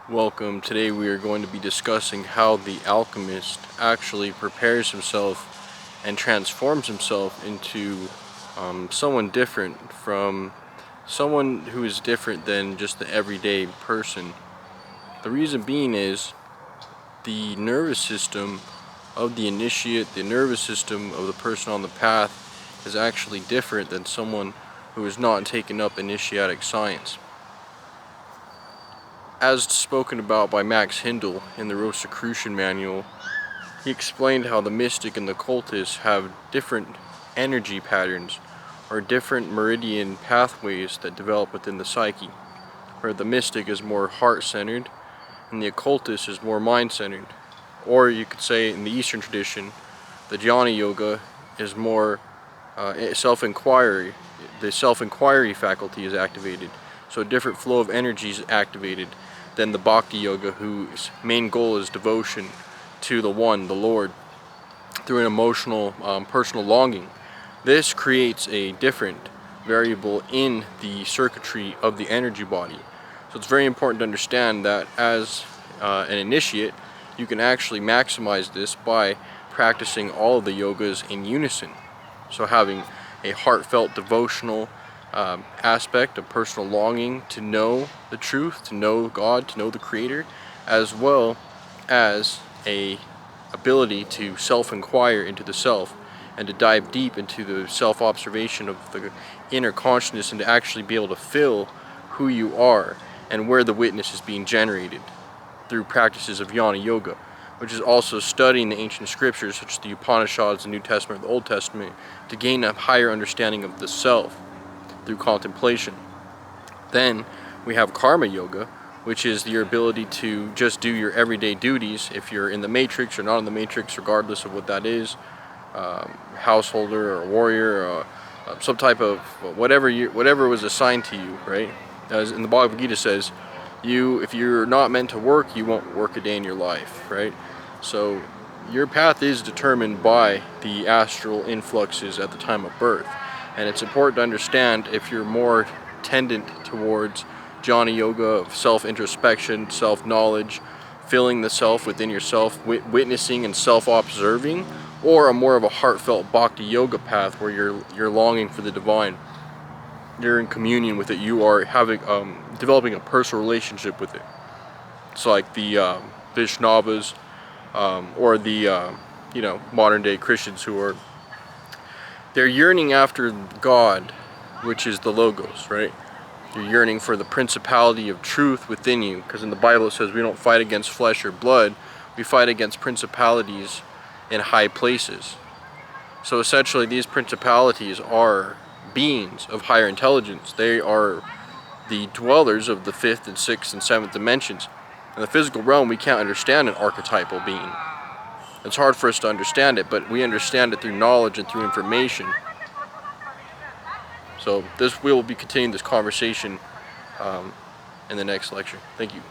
Welcome. Today we are going to be discussing how the alchemist actually prepares himself and transforms himself into someone different from someone who is different than just the everyday person. The reason being is the nervous system of the initiate, the nervous system of the person on the path is actually different than someone who has not taken up initiatic science. As spoken about by Max Hindle in the Rosicrucian Manual, he explained how the mystic and the cultist have different energy patterns or different meridian pathways that develop within the psyche, where the mystic is more heart-centered and the occultist is more mind-centered. Or you could say in the Eastern tradition, the Jnana Yoga is more self-inquiry. The self-inquiry faculty is activated, so a different flow of energy is activated than the Bhakti Yoga, whose main goal is devotion to the One, the Lord, through an emotional, personal longing. This creates a different variable in the circuitry of the energy body. So it's very important to understand that as an initiate, you can actually maximize this by practicing all of the yogas in unison. So having a heartfelt devotional aspect of personal longing to know the truth, to know God, to know the Creator, as well as a ability to self-inquire into the self and to dive deep into the self-observation of the inner consciousness and to actually be able to feel who you are and where the witness is being generated through practices of Jnana Yoga, which is also studying the ancient scriptures such as the Upanishads, the New Testament, the Old Testament, to gain a higher understanding of the self through contemplation. Then we have Karma Yoga, which is your ability to just do your everyday duties if you're in the matrix or not in the matrix, regardless of what that is, householder or warrior, or some type of whatever was assigned to you, right? As in the Bhagavad Gita says, if you're not meant to work, you won't work a day in your life, right? So your path is determined by the astral influxes at the time of birth. And it's important to understand if you're more tendent towards Jnana Yoga of self-introspection, self-knowledge, feeling the self within yourself, witnessing and self-observing, or a more of a heartfelt Bhakti Yoga path where you're longing for the divine. You're in communion with it. You are developing a personal relationship with it. It's like the Vaishnavas or the modern day Christians who they're yearning after God, which is the Logos, right? You're yearning for the principality of truth within you, because in the Bible it says we don't fight against flesh or blood, we fight against principalities in high places. So essentially these principalities are beings of higher intelligence. They are the dwellers of the 5th and 6th and 7th dimensions. In the physical realm, we can't understand an archetypal being. It's hard for us to understand it, but we understand it through knowledge and through information. So we will be continuing this conversation in the next lecture. Thank you.